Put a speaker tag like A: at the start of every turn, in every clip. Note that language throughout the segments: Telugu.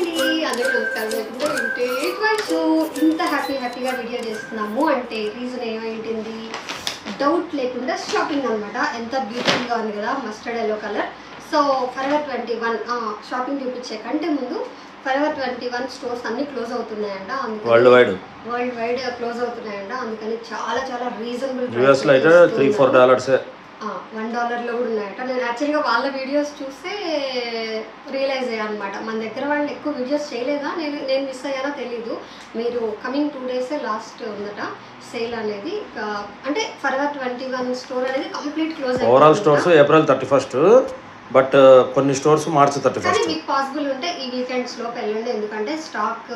A: అండి అందరూ నమస్కారం. ఇంత హ్యాపీగా వీడియో చేస్తున్నాము అంటే రీజన్ ఏమైంది డౌట్ లేకుండా షాపింగ్ అనమాట. ఎంత బ్యూటిఫుల్గా ఉంది కదా mustard yellow colour. So forever 21 shopping చూపించే కంటే ముందు ఫరెవర్ 21 స్టోర్స్ అన్ని క్లోజ్ అవుతున్నాయంట.
B: వరల్డ్ వైడ్
A: క్లోజ్ అవుతున్నాయంట. అందుకని చాలా రీజనబుల్
B: US లో అయితే $3-4
A: $1 కూడా ఉన్నాయట. నేను యాక్చువల్గా వాళ్ళ వీడియోస్ చూస్తే రియలైజ్ అయ్యా అనమాట. మన దగ్గర వాళ్ళు ఎక్కువ వీడియోస్ చేయలేదా, నేను మిస్ అయ్యానో తెలీదు. మీరు కమింగ్ 2 days లాస్ట్ ఉందట సేల్ అనేది. అంటే ఫరెవర్ 21 స్టోర్ అనేది complete close.
B: Overall stores April 31, but కొన్ని స్టోర్స్ March 31.
A: కానీ మీకు పాసిబుల్ ఉంటే ఈ వీకెండ్స్ లోపు వెళ్ళండి, ఎందుకంటే స్టాక్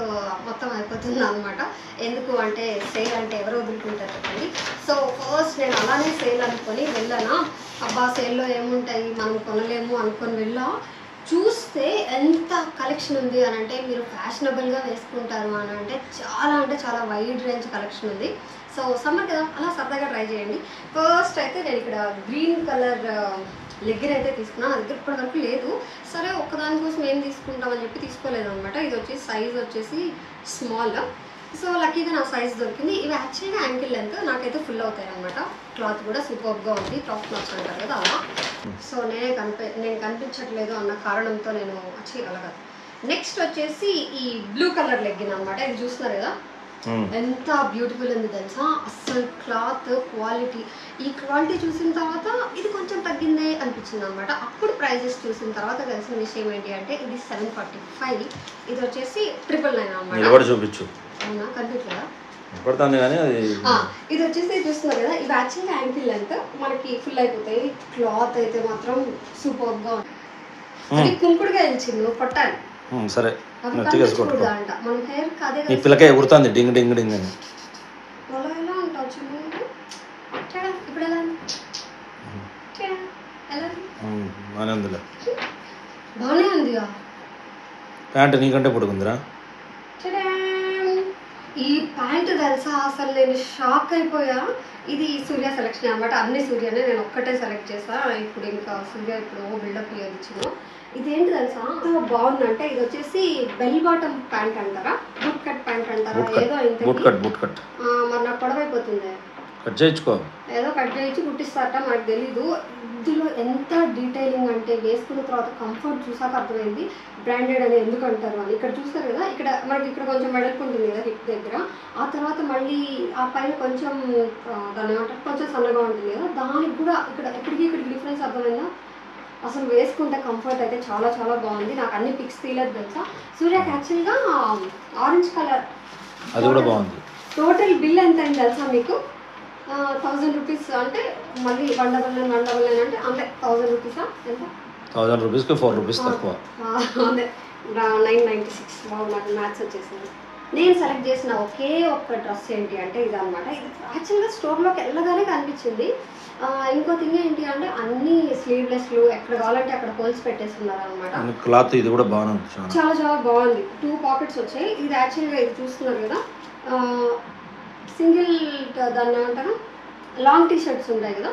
A: మొత్తం అయిపోతుంది అనమాట. ఎందుకు అంటే సేల్ అంటే ఎవరు వదులుకుంటారు చెప్పండి. సో ఫస్ట్ నేను అలానే సేల్ అనుకొని వెళ్ళానా, అబ్బా సేల్లో ఏముంటాయి మనం కొనలేము అనుకొని వెళ్ళా. చూస్తే ఎంత కలెక్షన్ ఉంది అని అంటే మీరు ఫ్యాషనబుల్గా వేసుకుంటారు అని అంటే చాలా వైడ్ రేంజ్ కలెక్షన్ ఉంది. సో సమ్మర్ కదా అలా సరదాగా ట్రై చేయండి. ఫస్ట్ అయితే నేను ఇక్కడ గ్రీన్ కలర్ లెగ్గిన్ అయితే తీసుకున్నాను. నా దగ్గర ఇప్పటి వరకు లేదు. సరే ఒక్కదాని కోసం ఏం తీసుకుంటామని చెప్పి తీసుకోలేదు అనమాట. ఇది వచ్చేసి సైజ్ వచ్చేసి స్మాల్. సో లక్కీగా నా సైజ్ దొరికింది. ఇవి యాక్చువల్గా యాంకిల్ లెంత్, నాకైతే ఫుల్ అవుతాయి అనమాట. క్లాత్ కూడా సూపర్గా ఉంది, టాప్ క్లాత్స్ అంటారు కదా అలా. సో నేను కనిపించట్లేదు అన్న కారణంతో నేను వచ్చి అలాగా. నెక్స్ట్ వచ్చేసి ఈ బ్లూ కలర్ లెగ్గిన్ అనమాట. ఇది చూస్తున్నారు కదా ఎంత బ్యూటిఫుల్ ఉంది తెలుసా. అస్సలు క్లాత్ క్వాలిటీ, ఈ క్వాలిటీ చూసిన తర్వాత ఇది కొంచెం తగ్గిందే అనిపించింది అనమాట. అప్పుడు ప్రైజెస్ చూసిన తర్వాత తెలిసిన విషయం ఏంటి అంటే ఇది 745, ఇది వచ్చేసి 999 అనమాట.
B: చూపించు.
A: అవునా కనిపించలేదా? ఇది వచ్చేసి చూస్తున్నారు కదా, ఇవి యాక్చువల్గా యాంకిల్ లెంత్ మనకి ఫుల్ అయిపోతాయి. క్లాత్ అయితే మాత్రం సూపర్గా ఉంది. కుంకుడుగా ఇచ్చింది కొట్టాలి.
B: సరే
A: మన హెయిర్ కాదే
B: నీ పిల్లకాయ ఎగురుతుంది డింగ్ డింగ్ డింగ్ అని.
A: ఎలా ఉంటావు చూడు ఇప్పుడు ఎలా బాగానే ఉందిగా.
B: ప్యాంట్ నీకంటే పొడుగుందిరా.
A: ఈ ప్యాంట్ తెలుసా అసలు నేను షాక్ అయిపోయా. ఇది సూర్య సెలెక్షన్ అనమాట. అన్ని సూర్యనే నేను ఒక్కటే సెలెక్ట్ చేసా. ఇప్పుడు ఇంకా సూర్య ఇప్పుడు బిల్డప్ ఇచ్చిన. ఇదేంటి తెలుసా బాగుందంటే ఇది వచ్చేసి బెల్ బాటమ్ ప్యాంట్ అంటారా, బూట్ కట్ ప్యాంట్ అంటారా, ఏదో మరి నాకు పొడవైపోతుంది. ఏదో కట్ చేయించి కుట్టిస్తారట, మనకు తెలీదు. ఇందులో ఎంత డీటెయిలింగ్ అంటే వేసుకున్న తర్వాత కంఫర్ట్ చూసాక అర్థమైంది బ్రాండెడ్ అని ఎందుకు అంటారు అని. ఇక్కడ చూస్తారు కదా, ఇక్కడ మనకి ఇక్కడ కొంచెం వెడల్పుంటుంది కదా హిప్ దగ్గర, ఆ తర్వాత మళ్ళీ ఆ పైన కొంచెం దాని ఏమంటారు కొంచెం సన్నగా ఉంటుంది కదా, దానికి కూడా ఇక్కడికి డిఫరెన్స్ అర్థమైందా. అసలు వేసుకుంటే కంఫర్ట్ అయితే చాలా బాగుంది. నాకు అన్ని పిక్స్ తీయలేదు తెలుసా. సూర్యకి యాక్చువల్గా ఆరెంజ్ కలర్
B: అది కూడా బాగుంది.
A: టోటల్ బిల్ ఎంత అయింది తెలుసా మీకు? 1000 రూపీస్. అంటే మళ్ళీ 199 అంటే 1000 రూపీసా ఎంత?
B: 1000 రూపీస్కి 4 రూపీస్ తక్కువ.
A: అదే 996. బాబు నాకు మ్యాథ్స్ వచ్చేసింది. నేను సెలెక్ట్ చేసిన ఒకే ఒక్క డ్రెస్ ఏంటి అంటే ఇది అనమాట. ఇది యాక్చువల్గా స్టోర్లోకి వెళ్ళగానే కనిపించింది. ఇంకో థింగ్ ఏంటి అంటే అన్ని స్లీవ్లెస్లు ఎక్కడ కావాలంటే అక్కడ హోల్స్ పెట్టేస్తున్నారు అనమాట.
B: క్లాత్ ఇది కూడా బాగుంది,
A: చాలా బాగుంది. 2 పాకెట్స్ వచ్చాయి. ఇది యాక్చువల్గా ఇది చూస్తున్నారు కదా సింగిల్ దాన్ని ఏమంటారు లాంగ్ టీ షర్ట్స్ ఉంటాయి కదా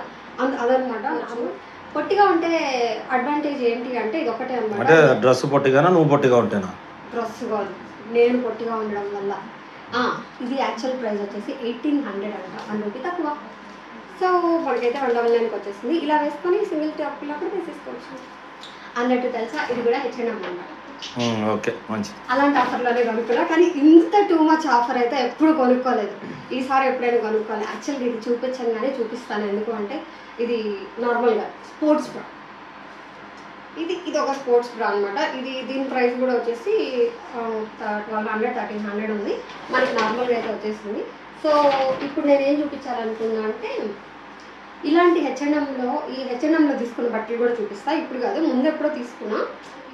A: అదనమాట. పొట్టిగా ఉంటే అడ్వాంటేజ్ ఏంటి అంటే ఇది ఒకటే అనమాట.
B: అంటే డ్రెస్ పొట్టిగానా నువ్వు పొట్టిగా ఉంటేనా?
A: డ్రెస్ కాదు, నేను పొట్టిగా ఉండడం వల్ల. ఇది యాక్చువల్ ప్రైస్ వచ్చేసి 1800 అంట, 1 రూపీ తక్కువ. సో మనకైతే 199కి వచ్చేసింది. ఇలా వేసుకొని సింగిల్ టాప్లో కూడా వేసేసుకోవచ్చు అన్నట్టు తెలుసా. ఇది కూడా H&M అనమాట.
B: ఓకే మంచి
A: అలాంటి ఆఫర్లోనే కొనుక్కున్నా, కానీ ఇంత టూ మచ్ ఆఫర్ అయితే ఎప్పుడు కొనుక్కోలేదు. ఈసారి ఎప్పుడైనా కొనుక్కోవాలి. యాక్చువల్గా ఇది చూపించగానే చూపిస్తాను, ఎందుకు అంటే ఇది నార్మల్గా స్పోర్ట్స్ బ్రా. ఇది ఒక స్పోర్ట్స్ బ్రా అనమాట. దీని ప్రైస్ కూడా వచ్చేసి 1200 1300 ఉంది. మనకి నార్మల్గా అయితే వచ్చేసింది. సో ఇప్పుడు నేనేం చూపించాలనుకున్నా అంటే ఇలాంటి H&Mలో తీసుకున్న బట్టలు కూడా చూపిస్తా. ఇప్పుడు కాదు, ముందు ఎప్పుడో తీసుకున్నా.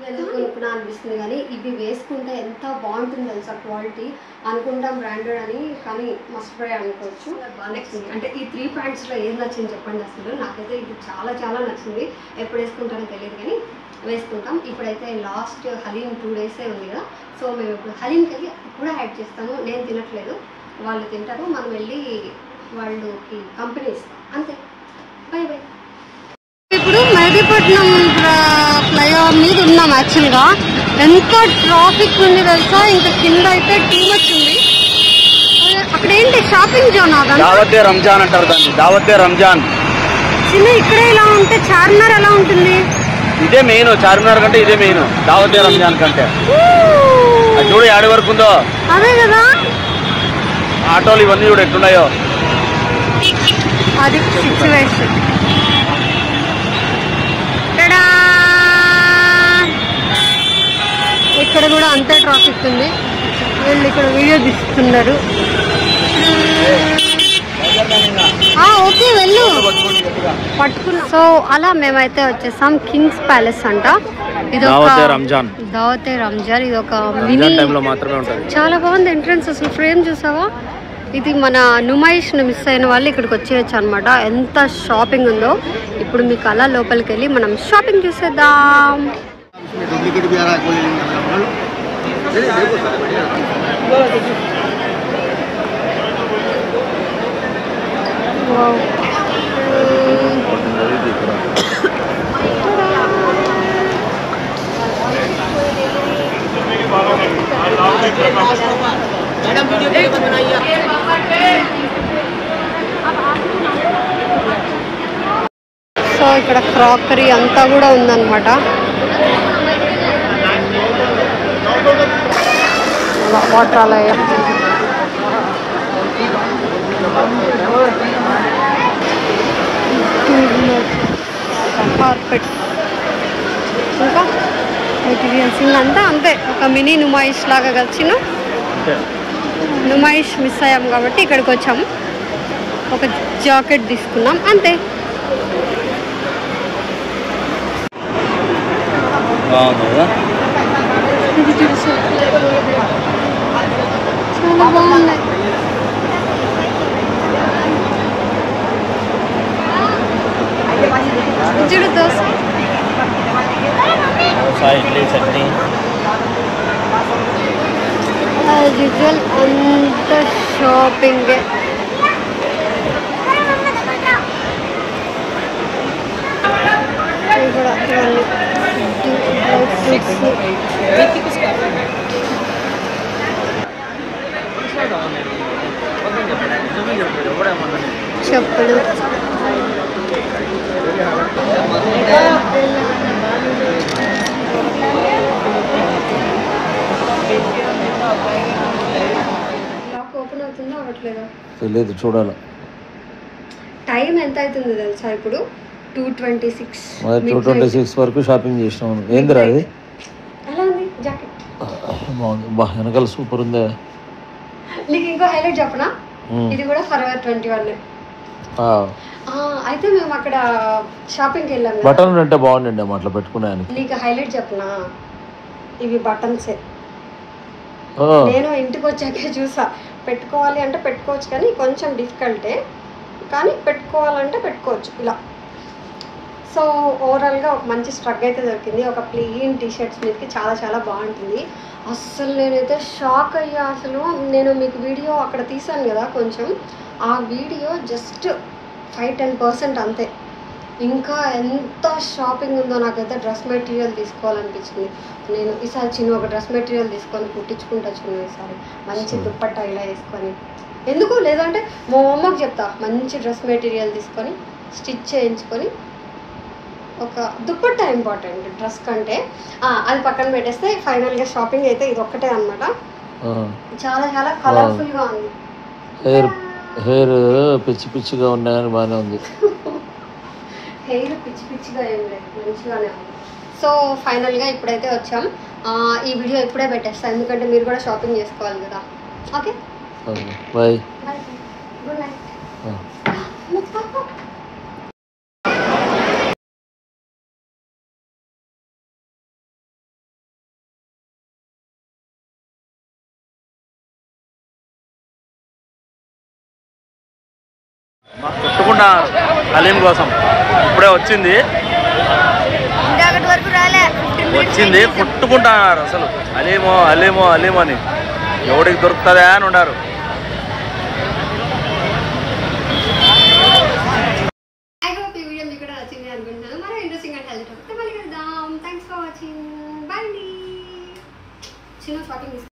A: కొనుక్కున్నా అనిపిస్తుంది, కానీ ఇవి వేసుకుంటే ఎంత బాగుంటుంది తెలుసా క్వాలిటీ. అనుకుంటాం బ్రాండెడ్ అని, కానీ మస్ట్ ట్రై అనుకోవచ్చు. నెక్స్ట్ అంటే ఈ 3 ప్యాంట్స్లో ఏం నచ్చింది చెప్పండి. అసలు నాకైతే ఇది చాలా నచ్చింది. ఎప్పుడు వేసుకుంటానో తెలియదు కానీ వేసుకుంటాం. ఇప్పుడైతే లాస్ట్ హలీం 2 days ఉంది కదా, సో మేము ఇప్పుడు హలీంకి వెళ్ళి కూడా యాడ్ చేస్తాము. నేను తినట్లేదు, వాళ్ళు తింటారు. మనం వెళ్ళి వాళ్ళకి కంపెనీ ఇస్తాం అంతే. బై. ఇప్పుడు మెహదీపట్నం ఫ్లైఓవర్ మీద ఉన్నాం. యాక్చువల్గా ఎంత ట్రాఫిక్ ఉంది తెలుసా, ఇంకా కింద అయితే టూ మచ్ ఉంది. అక్కడ ఏంటి షాపింగ్ జోన్?
B: దావతే రంజాన్ అంటారు దాన్ని, దావతే రంజాన్.
A: చిన్న ఇక్కడే ఇలా ఉంటే చార్మినార్ ఎలా ఉంటుంది?
B: ఇదే మెయిన్, చార్మినార్ కంటే ఇదే మెయిన్ దావతే రంజాన్ కంటే. చూడు ఆడి వరకు ఉందో.
A: అదే కదా,
B: ఆటోలు ఇవన్నీ చూడు ఎట్లున్నాయో.
A: అది సిచ్యువేషన్. ఇక్కడ కూడా అంతే ట్రాఫిక్ ఉంది. వీళ్ళు ఇక్కడ వీడియో తీస్తున్నారు. ఓకే వెళ్ళు, పట్టుకున్నా. సో అలా మేమైతే వచ్చేసాం కింగ్స్ ప్యాలెస్ అంట. ఇది
B: దావతే రంజాన్.
A: దావతే రంజాన్ ఇది ఒక మినీ, చాలా బాగుంది ఎంట్రన్స్. అసలు ఫ్రేమ్ చూసావా? ఇది మన నుమాయిష్ను మిస్ అయిన వాళ్ళు ఇక్కడికి వచ్చేయచ్చు అనమాట. ఎంత షాపింగ్ ఉందో. ఇప్పుడు మీకు అలా లోపలికి వెళ్ళి మనం షాపింగ్ చూసేద్దాం. సో ఇక్కడ క్రాకరీ అంతా కూడా ఉందన్నమాట. వాటర్ అలా కార్పెట్స్ ఇంకా మెటీరియల్స్ ఇంకంతా అంతే. ఒక మినీ నుమాయిష్ లాగా కలిసిన నుమాయిష్ మిస్ అయ్యాం కాబట్టి ఇక్కడికి వచ్చాము. ఒక జాకెట్ తీసుకున్నాం అంతే. చాలా బాగున్నాయి. చూడు దోశ,
B: ఇడ్లీ, చట్నీ.
A: యాజ్ యూజువల్ అంత షాపింగే. కూడా ఇవన్నీ చెప్పులు. ఓపెన్ అవుతుందో అవ్వట్లేదా
B: తెలియదు, చూడాలి.
A: టైం ఎంత అవుతుంది తెలుసా? ఇప్పుడు 2:26.
B: 2:26 వరకు షాపింగ్ చేసినాం. ఏందిరా అది?
A: ఎలా ఉంది జాకెట్?
B: బాగుంది. బా వెనకాల సూపర్ ఉందే.
A: నీకు ఇంకో హైలైట్ చెప్పనా? ఇది కూడా Forever 21. అయితే మేము అక్కడ షాపింగ్కి వెళ్ళాం.
B: బటన్ అంటే బాగుండండి అట్లా పెట్టుకున్నాను.
A: నీకు హైలైట్ చెప్పనా? ఇవి బటన్సే. నేను ఇంటికి వచ్చాకే చూసా. పెట్టుకోవాలి అంటే పెట్టుకోవచ్చు, కానీ కొంచెం డిఫికల్టే, కానీ పెట్టుకోవాలంటే పెట్టుకోవచ్చు ఇలా. సో ఓవరాల్గా ఒక మంచి స్ట్రగ్ అయితే దొరికింది. ఒక ప్లెయిన్ టీషర్ట్స్ మీదకి చాలా చాలా బాగుంటుంది. అస్సలు నేనైతే షాక్ అయ్యా. అసలు నేను మీకు వీడియో అక్కడ తీసాను కదా కొంచెం, ఆ వీడియో జస్ట్ 5-10% అంతే. ఇంకా ఎంత షాపింగ్ ఉందో. నాకైతే డ్రెస్ మెటీరియల్ తీసుకోవాలనిపించింది. నేను ఈసారి చిన్న ఒక డ్రెస్ మెటీరియల్ తీసుకొని కుట్టించుకుంటా చిన్న ఈసారి. మంచి దుప్పట్టా ఇలా వేసుకొని, ఎందుకు లేదంటే మా అమ్మకి చెప్తా మంచి డ్రెస్ మెటీరియల్ తీసుకొని స్టిచ్ చేయించుకొని. ఒక దుప్పట్టా ఇంపార్టెంట్ డ్రెస్ కంటే. అది పక్కన పెట్టేస్తే ఫైనల్గా షాపింగ్ అయితే ఇది ఒక్కటే అనమాట. చాలా చాలా కలర్ఫుల్గా ఉంది.
B: హెయిర్ పిచ్చి పిచ్చిగా ఉన్నా కానీ బాగానే ఉంది.
A: హెయిర్ పిచ్చి పిచ్చిగా ఏం లేదు, మంచిగానే ఉంది. సో ఫైనల్గా ఇప్పుడైతే వచ్చాం. ఈ వీడియో ఇప్పుడే పెట్టేస్తాను, ఎందుకంటే మీరు కూడా షాపింగ్ చేసుకోవాలి కదా. Okay
B: bye,
A: good night.
B: కొట్టుకుంటా హలీం కోసం ఇప్పుడే వచ్చింది. వచ్చింది కొట్టుకుంటున్నారు అసలు. హలీమో హలీమో హలీమో అని ఎవడికి దొరుకుతుందా అని ఉన్నారు.
A: ఐ హోప్ ఈ వీడియో మీకు కూడా నచ్చింది అనుకుంటున్నాను. మరో ఇంట్రెస్టింగ్ అండ్ హెల్తీ టాపిక్ మళ్ళీ కలుద్దాం. Thanks for watching. బై. చిన్న షాపింగ్ తీసుకున్నాను.